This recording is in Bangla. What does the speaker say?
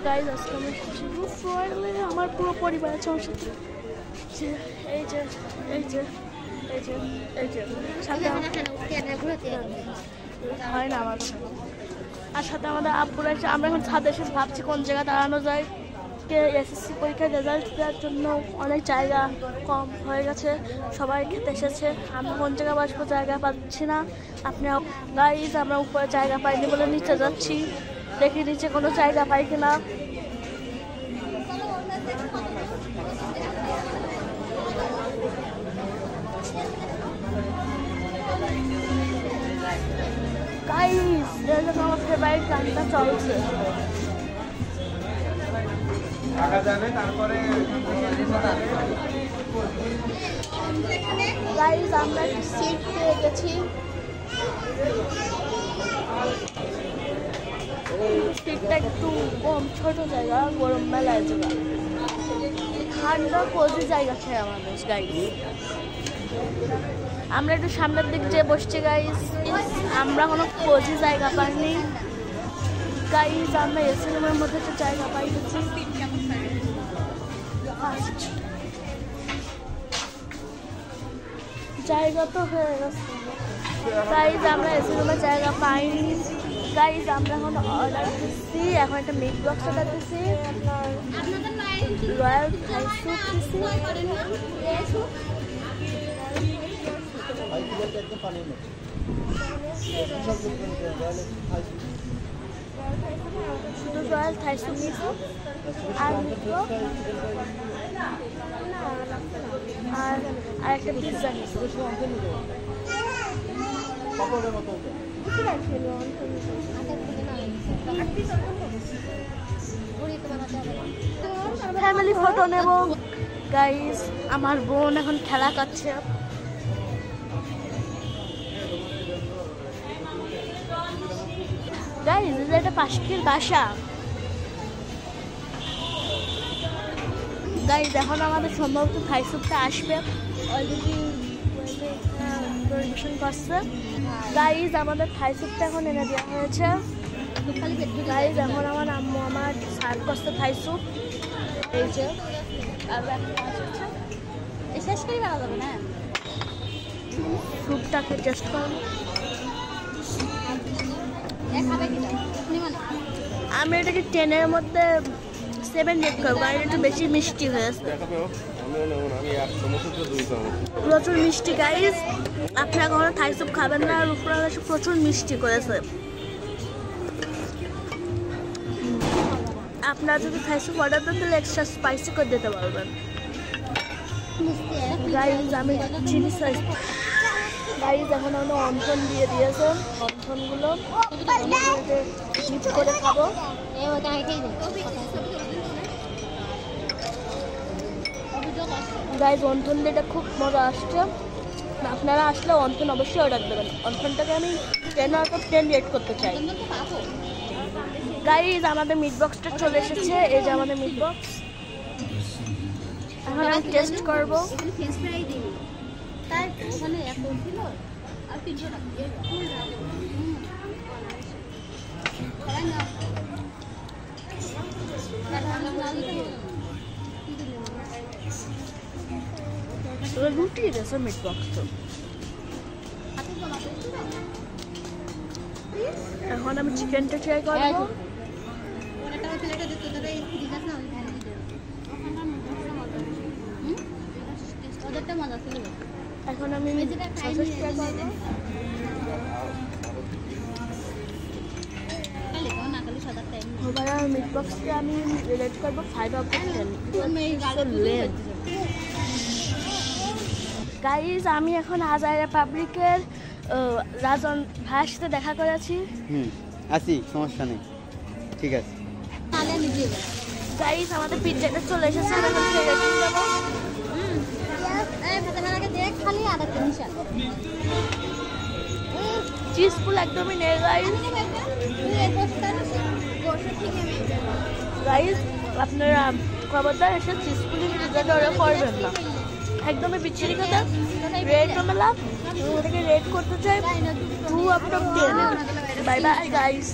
গাইজ আজকে আমি ফ্লোরে আমার পুরো পরিবার আছে আমার সাথে। এই যে এই যে এই যে এই যে সাথে হয় না আমার আর সাথে আমাদের আব্বুরা এসে আমরা এখন ছাদে এসে ভাবছি কোন জায়গা দাঁড়ানো যায়। এসএসসি পরীক্ষার রেজাল্ট দেওয়ার জন্য অনেক জায়গা কম হয়ে গেছে, সবাই খেতে এসেছে। আমরা কোন জায়গায় বসবো জায়গা পাচ্ছি না। আপনারা গাইজ আমরা উপরে জায়গা পাইনি বলে নিচে যাচ্ছি, দেখি নিচে কোনো জায়গা পাই কিনা। গাইজ আমার ফেভারিট গানটা চলছে। গাইজ আমরা সিট পেয়ে গেছি। সিটটা একটু কম ছোট জায়গা, গরম মেলায় জায়গা, ঠান্ডা কোজি জায়গা আছে আমাদের। গাইজ আমরা একটু সামনের দিক যেয়ে বসছি। গাইজ আমরা কোনো কোজি জায়গা পাইনি। গাইজ আমরা এসি রুমের মধ্যে একটা জায়গা পাই গেছি। জায়গা তো হয়ে গেছে। গাইজ আমরা এসি রুমের জায়গা পাইনি। গাইজ আমরা এখন অর্ডার দিচ্ছি, এখন একটা মিট বক্স অর্ডার দিচ্ছি, আপনার রয়্যাল থাই স্যুপ দিচ্ছি। শুধু রয়্যাল থাই স্যুপ নিয়েছি আর একটা পিৎজা নিয়েছি। ফ্যামিলি ফটো নেব। গাইজ আমার বোন এখন খেলা করছে। গাইজ এটা পাখির বাসা। গাইজ এখন আমাদের সম্ভবত থাই স্যুপটা আসবে, অলরেডি পরিবেশন করছে। গাইজ আমাদের থাই স্যুপটা এখন এনে দেওয়া হয়েছে। গাইজ এখন আমার আম্মু আমার সার্ভ করছে থাই স্যুপ। এই যে শেষ করে বেড়া যাবে না, স্যুপটাকে টেস্ট করবো। আমি এটাকে 10-এর মধ্যে 7 রেট করবো, কারণ একটু বেশি মিষ্টি হয়েছে, প্রচুর মিষ্টি। গাইজ আপনারা কখনো থাই স্যুপ খাবেন না, আর উপরে প্রচুর মিষ্টি করেছে। আপনারা যদি থাই স্যুপ অর্ডার দেন তাহলে এক্সট্রা স্পাইসি করে দিতে পারবেন। গাইজ আমি চিলি সস। গাইজ এখন আমরা অন্থন দিয়ে দিয়েছে, অন্থনগুলো মিক্স করে খাবো। গাইজ অন্থন দিয়ে এটা খুব মজা আসছে। আপনারা আসলে অন্থন অবশ্যই অর্ডার দেবেন। অন্থনটাকে আমি 10/10 রেট করতে চাই। গাইজ আমাদের মিট বক্সটা চলে এসেছে। এই যে আমাদের মিট বক্স, এখন আমি টেস্ট করবো। রুটি দিয়েছে মিট বক্স। এখন আমি চিকেনটা ট্রাই করবো। এখন আমি সসেজ ট্রাই করবো। ওভারঅল মিট বক্সকে আমি রেট করবো 5/10। গাইজ আমি এখন আজাইরা পাবলিকের রাজন ভাইয়ের সাথে দেখা করেছি। আসি, সমস্যা নেই, ঠিক আছে। গাইজ আমাদের পিজ্জাটা চলে এসেছে, আমি এখন খেয়ে রেখে যাবো। চিজ ফুল একদমই নেই গাইজ। গাইজ আপনারা খবরদার এসে চিজ ফুল পিজ্জাটা অর্ডার করবেন না, একদমই বিচ্ছিরি কথা। রেটও মেলা, ওটাকে রেট করতে চাই 2/10। Bye bye guys.